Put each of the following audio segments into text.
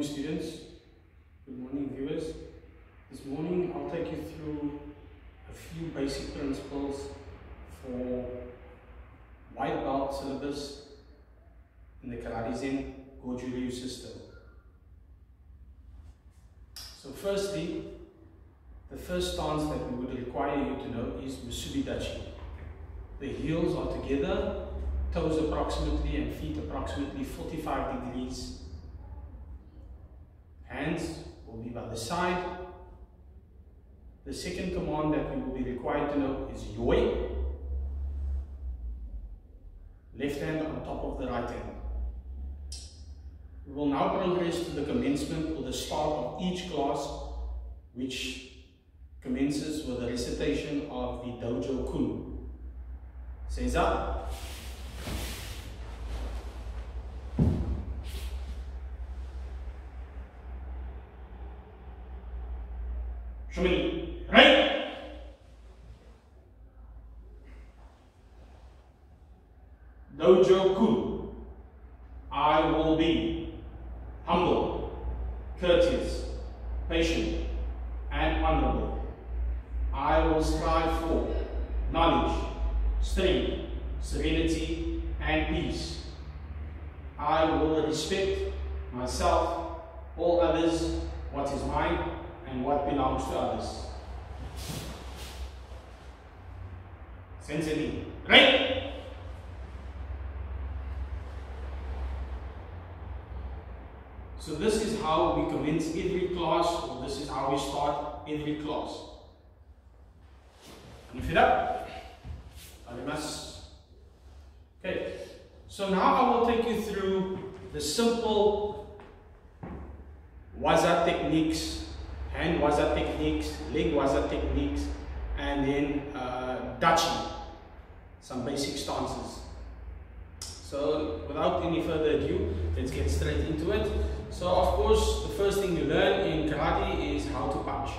morning, students. Good morning, viewers. This morning I'll take you through a few basic principles for white belt syllabus in the Karate Zen Goju Ryu system. So firstly, the first stance that we would require you to know is Musubi Dachi. The heels are together, toes approximately and feet approximately 45 degrees. Hands will be by the side. The second command that we will be required to know is Yoi. Left hand on top of the right hand. We will now progress to the commencement or the start of each class, which commences with the recitation of the Dojo Kun. Seiza. Shumini. Right. Dojo Kun. I will be humble, courteous, patient, and honorable. I will strive for knowledge, strength, serenity, and peace. I will respect myself, all others, what is mine, and what belongs to others. Sensei, right? So this is how we commence every class, or this is how we start every class. Lift it up. Okay, so now I will take you through the simple waza techniques, hand waza techniques, leg waza techniques, and then dachi, some basic stances. So without any further ado, let's get straight into it. So of course, the first thing you learn in karate is how to punch.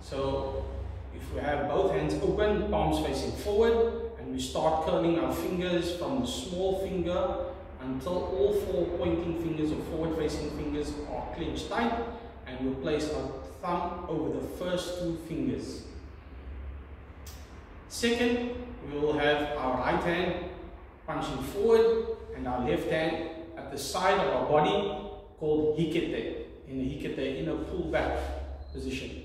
So if we have both hands open, palms facing forward, and we start curling our fingers from the small finger until all four pointing fingers or forward facing fingers are clenched tight, and we'll place our thumb over the first two fingers. Second, we will have our right hand punching forward and our left hand at the side of our body, called hikete, in a pull back position.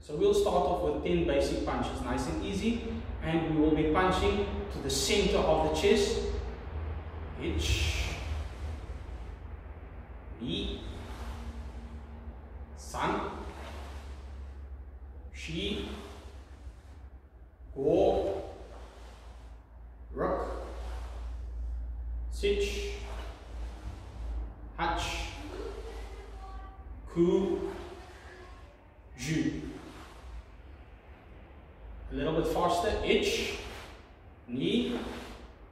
So we'll start off with 10 basic punches, nice and easy, and we will be punching to the center of the chest. Ich, Ni, San, Shi, Go, Ruk, Sich, Hach, Ku, Ju. A little bit faster. Ich, Ni,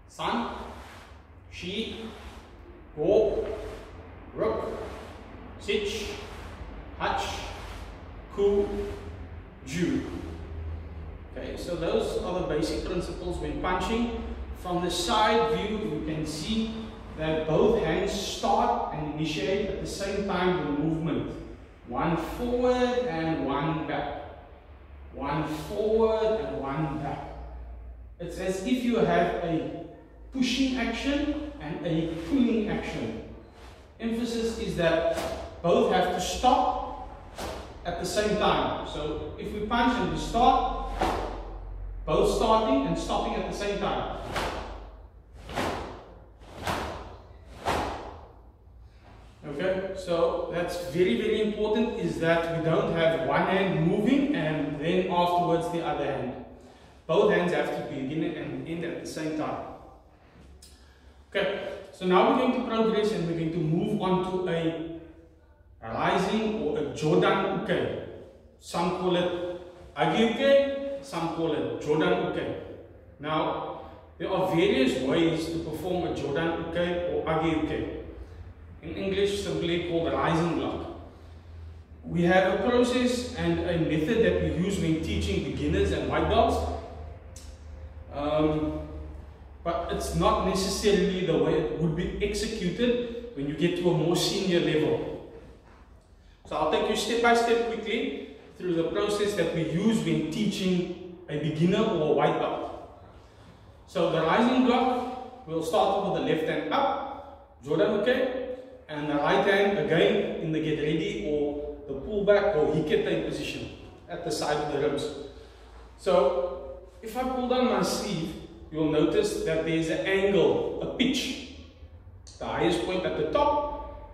San, Shi, Go, Ruk, Sich, Hach, Ku, Ju. Okay, so those are the basic principles when punching. From the side view, you can see that both hands start and initiate at the same time the movement. One forward and one back. One forward and one back. It's as if you have a pushing action and a pulling action. Emphasis is that both have to stop at the same time. So if we punch and we start, both starting and stopping at the same time. Okay, so that's very important, is that we don't have one hand moving and then afterwards the other hand. Both hands have to begin and end at the same time. Okay, so now we're going to progress and we're going to move on to a rising or a Jodan Uke. Some call it Agi Uke, some call it Jodan Uke. Now, there are various ways to perform a Jodan Uke or Agi Uke. In English, simply called rising block. We have a process and a method that we use when teaching beginners and white belts. But it's not necessarily the way it would be executed when you get to a more senior level. So I'll take you step by step quickly through the process that we use when teaching a beginner or a white belt. So the rising block, we'll start with the left hand up, Jordan, okay? And the right hand again in the get ready or the pullback or hikete position at the side of the ribs. So if I pull down my sleeve, you'll notice that there's an angle, a pitch. The highest point at the top,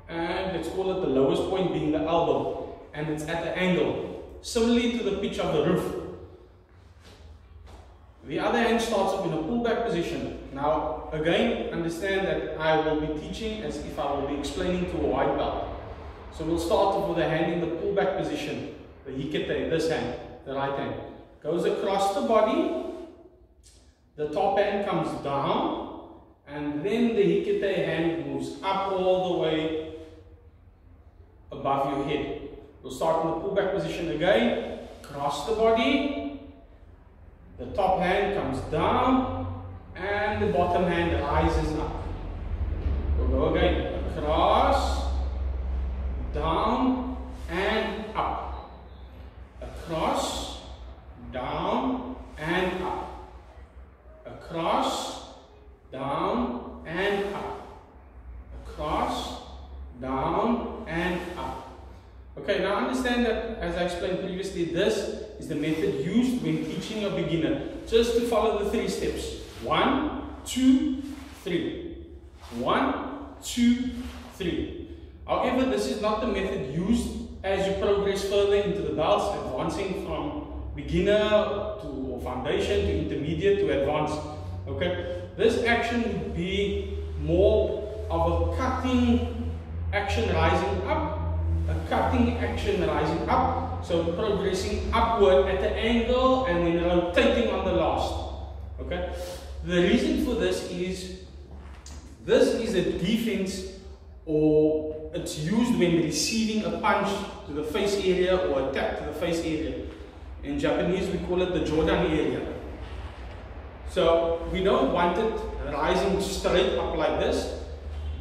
and let's call it the lowest point being the elbow, and it's at the angle, similarly to the pitch of the roof. The other hand starts up in a pullback position. Now, again, understand that I will be teaching as if I will be explaining to a white belt. So we'll start off with the hand in the pullback position, the hikete, this hand, the right hand. Goes across the body, the top hand comes down, and then the hikete hand moves up all the way above your head. We'll start in the pullback position again, cross the body, the top hand comes down, and the bottom hand rises up. We'll go again, across, down, and up. Across, down, and up. Across, down, and up. Across, down, and up. Okay, now understand that, as I explained previously, this is the method used when teaching a beginner. Just to follow the 3 steps. 1, 2, 3. 1, 2, 3. However, this is not the method used as you progress further into the belts, advancing from beginner to or foundation to intermediate to advanced. Okay, this action would be more of a cutting action rising up, a cutting action rising up, so progressing upward at the angle and then rotating on the last. Okay, the reason for this is a defense, or it's used when receiving a punch to the face area or a tap to the face area. In Japanese we call it the Jordan area. So we don't want it rising straight up like this,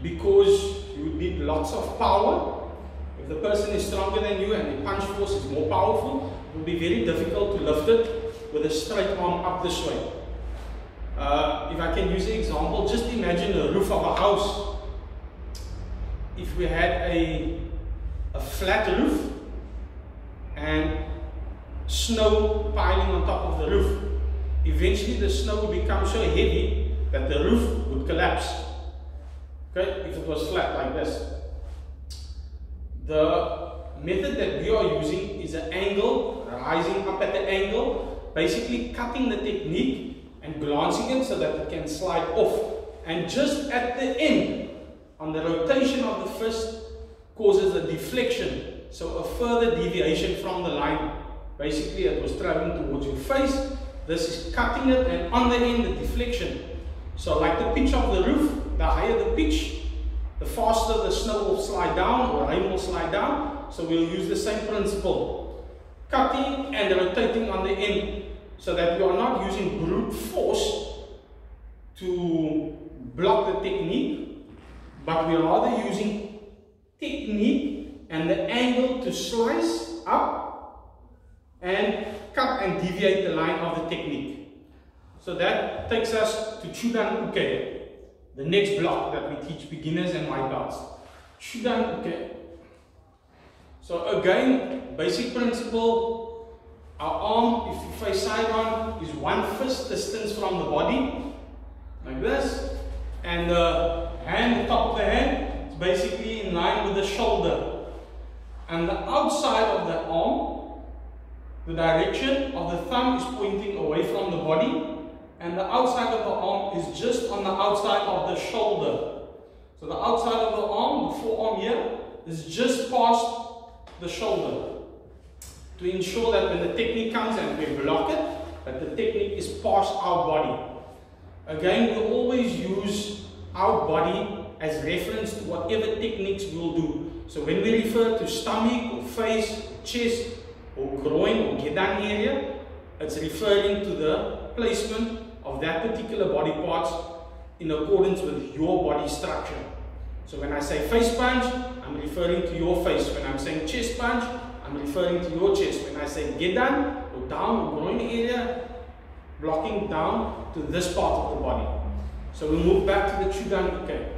because you would need lots of power. If the person is stronger than you and the punch force is more powerful, it will be very difficult to lift it with a straight arm up this way. If I can use an example, just imagine the roof of a house. If we had a flat roof and snow piling on top of the roof, eventually the snow would become so heavy that the roof would collapse. Okay, if it was flat like this. The method that we are using is an angle, rising up at the angle, basically cutting the technique and glancing it so that it can slide off. And just at the end, on the rotation of the fist, causes a deflection, so a further deviation from the line. Basically, it was traveling towards your face. This is cutting it, and on the end, the deflection. So like the pitch of the roof, the higher the pitch, the faster the snow will slide down or rain will slide down. So we'll use the same principle. Cutting and rotating on the end, so that we are not using brute force to block the technique, but we are rather using technique and the angle to slice up and cut and deviate the line of the technique. So that takes us to Chudan Uke, the next block that we teach beginners and white belts. Chudan Uke. So again, basic principle, our arm, if you face side on, is 1 fist distance from the body, like this, and the hand, the top of the hand, is basically in line with the shoulder. And the outside of the arm, the direction of the thumb is pointing away from the body, and the outside of the arm is just on the outside of the shoulder. So the outside of the arm, the forearm here, is just past the shoulder, to ensure that when the technique comes and we block it, that the technique is past our body. Again, we always use our body as reference to whatever techniques we'll do. So when we refer to stomach or face, chest or groin or gedan area, it's referring to the placement of that particular body parts in accordance with your body structure. So when I say face punch, I'm referring to your face. When I'm saying chest punch, I'm referring to your chest. When I say gedan, or down, or groin area, blocking down to this part of the body. So we move back to the chudan uke.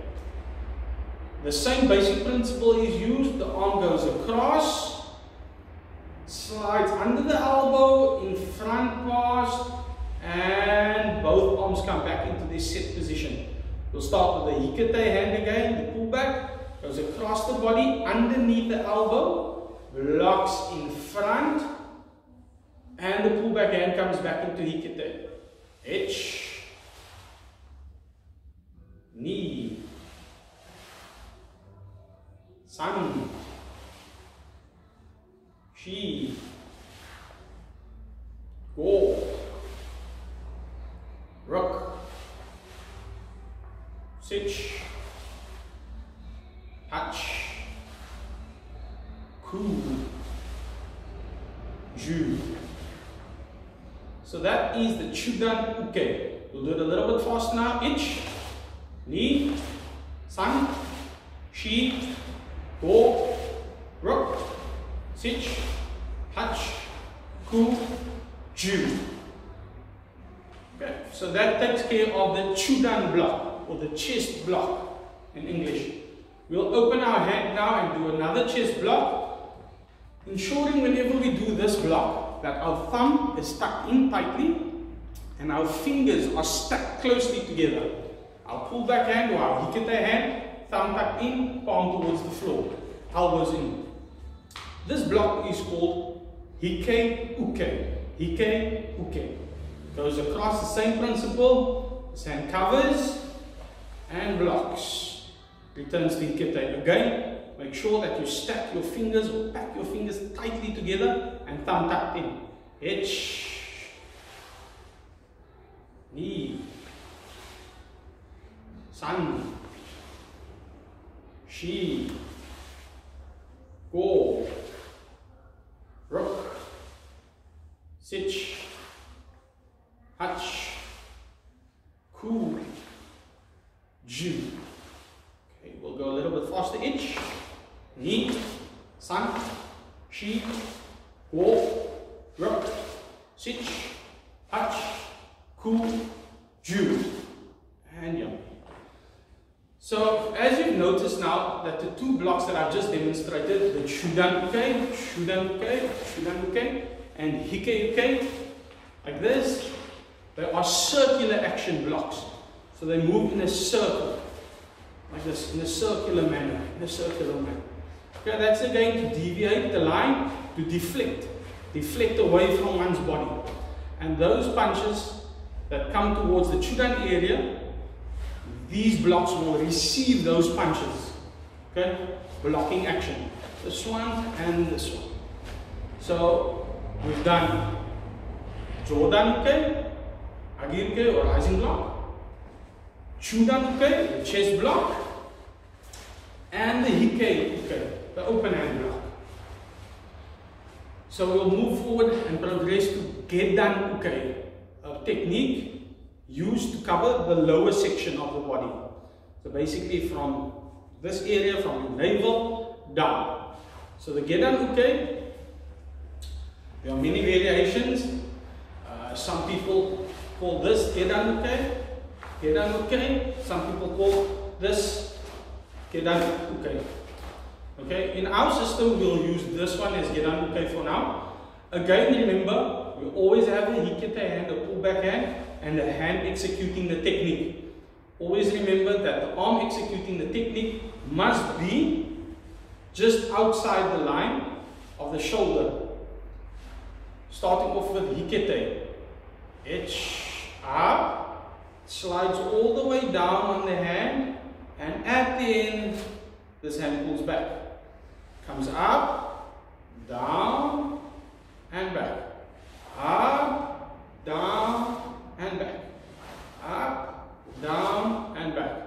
The same basic principle is used. The arm goes across, slides under the elbow, in front pass, and both arms come back into this set position. We'll start with the hikete hand again, the pullback, goes across the body, underneath the elbow, blocks in front, and the pullback hand comes back into hikete. H, knee, san, shi, go, rook, sich, hach, ku, ju. So that is the chudan uke. We'll do it a little bit faster now. Ich, ni, san, shi, go, rook, sich, hach, ku, ju. Okay, so that takes care of the chudan block, or the chest block in English. We'll open our hand now and do another chest block, ensuring whenever we do this block that our thumb is tucked in tightly and our fingers are stuck closely together. Our pull back hand or our hikete hand, thumb tucked in, palm towards the floor, elbows in. This block is called hike uke. Hike uke. Goes across the same principle. This hand covers and blocks. Returns to hikete. Again, make sure that you stack your fingers or pack your fingers tightly together and thumb tucked in. H, ni, san, shi, go, rook, sich, hach, ku, ju. Okay, we'll go a little bit faster. H, ni, san, shi, go, rook, sich, hach, ku, ju, and yum. So as you've noticed now that the two blocks that I've just demonstrated, the chudan uke, and hike uke, like this, they are circular action blocks. So they move in a circle, like this, in a circular manner, Okay, that's again to deviate the line, to deflect away from one's body. And those punches that come towards the chudan area, these blocks will receive those punches. Okay, blocking action. This one and this one. So we've done jodan uke, agi uke or rising block, chudan uke, the chest block, and the hike uke, the open hand block. So we'll move forward and progress to gedan uke, a technique used to cover the lower section of the body. So basically from this area, from your navel down. So the gedan uke, there are many variations. Some people call this gedan uke. Some people call this gedan uke. Okay, in our system we'll use this one as gedan uke for now. Again, remember, we always have a hikete hand, a pullback hand, and the hand executing the technique. Always remember that the arm executing the technique must be just outside the line of the shoulder. Starting off with hikete. H, up, slides all the way down on the hand, and at the end, this hand pulls back. Comes up, down, and back. Up, down, and back. Up, down, and back.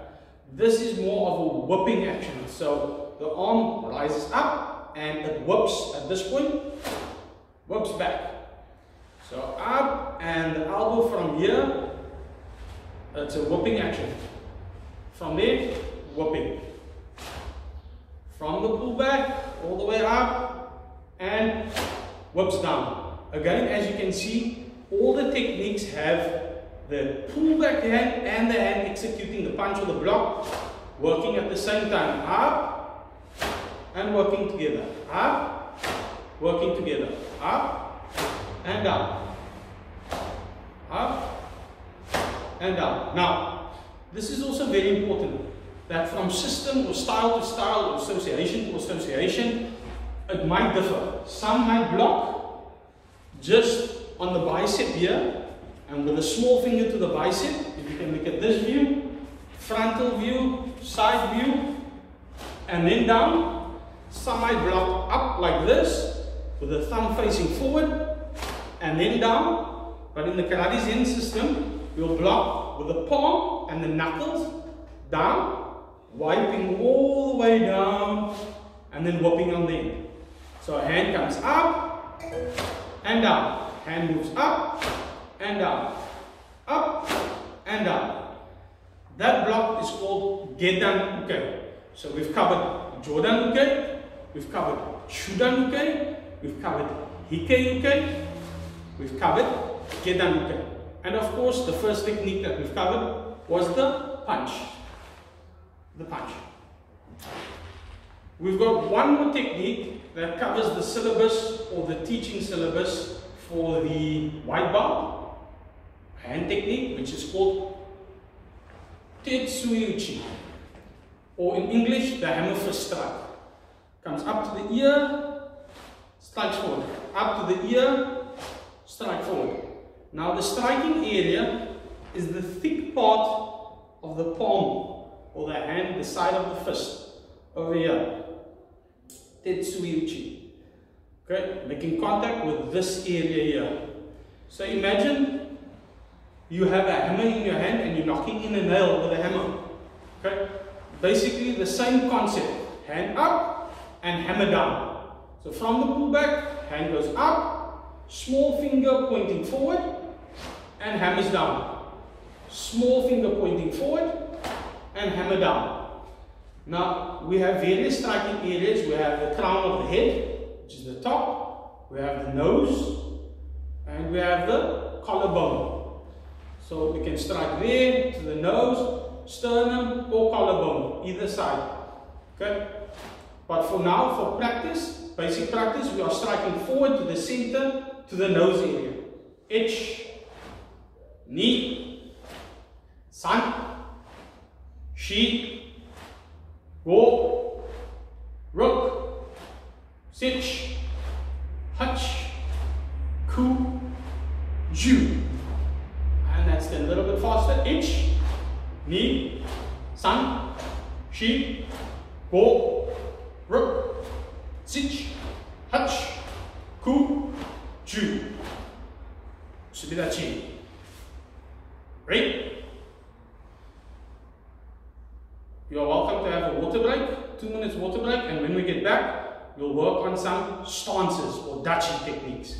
This is more of a whipping action. So the arm rises up and it whips at this point, whips back. So up and the elbow from here, it's a whipping action. From there, whipping. from the pullback all the way up and whips down. Again, as you can see, all the techniques have the pullback hand and the hand executing the punch or the block working at the same time. Up and working together. Up, working together. Up and down. Up and down. Now, this is also very important, that from system or style to style, or association to association, it might differ. Some might block just on the bicep here, and with a small finger to the bicep. If you can look at this view, frontal view, side view, and then down. Some might block up like this, with the thumb facing forward, and then down. But in the Karate Zen system, you'll block with the palm and the knuckles down, wiping all the way down, and then whopping on the end. So a hand comes up and down. Hand moves up and down. Up and down. That block is called Gedan Uke. So we've covered Jodan Uke, we've covered Shudan Uke, we've covered Hike Uke, we've covered Gedan Uke. And of course, the first technique that we've covered was the punch. The punch. We've got one more technique that covers the syllabus or the teaching syllabus for the white belt hand technique, which is called Tetsuyuchi, or in English, the hammer fist strike. Comes up to the ear, strikes forward. Up to the ear, strike forward. Now the striking area is the thick part of the palm or the hand, the side of the fist, over here. Tetsuyuchi. Okay, making contact with this area here. So imagine you have a hammer in your hand and you're knocking in a nail with a hammer. Okay, basically the same concept. Hand up and hammer down. So from the pullback, hand goes up, small finger pointing forward, and hammers down. Small finger pointing forward and hammer down. Now we have various striking areas. We have the crown of the head, which is the top. We have the nose, and we have the collarbone. So we can strike there to the nose, sternum, or collarbone, either side. Okay. But for now, for practice, basic practice, we are striking forward to the center, to the nose area. Ich, ni, san, shi, go, ruk, sich, hutch, ku, ju. And that's a little bit faster. Ich, ni, san, shi, go, ruk, sich, hutch, ku, ju. Should be that chain. Right? You are welcome to have a water break, 2 minutes water break, and when we get back, we'll work on some stances or dachi techniques.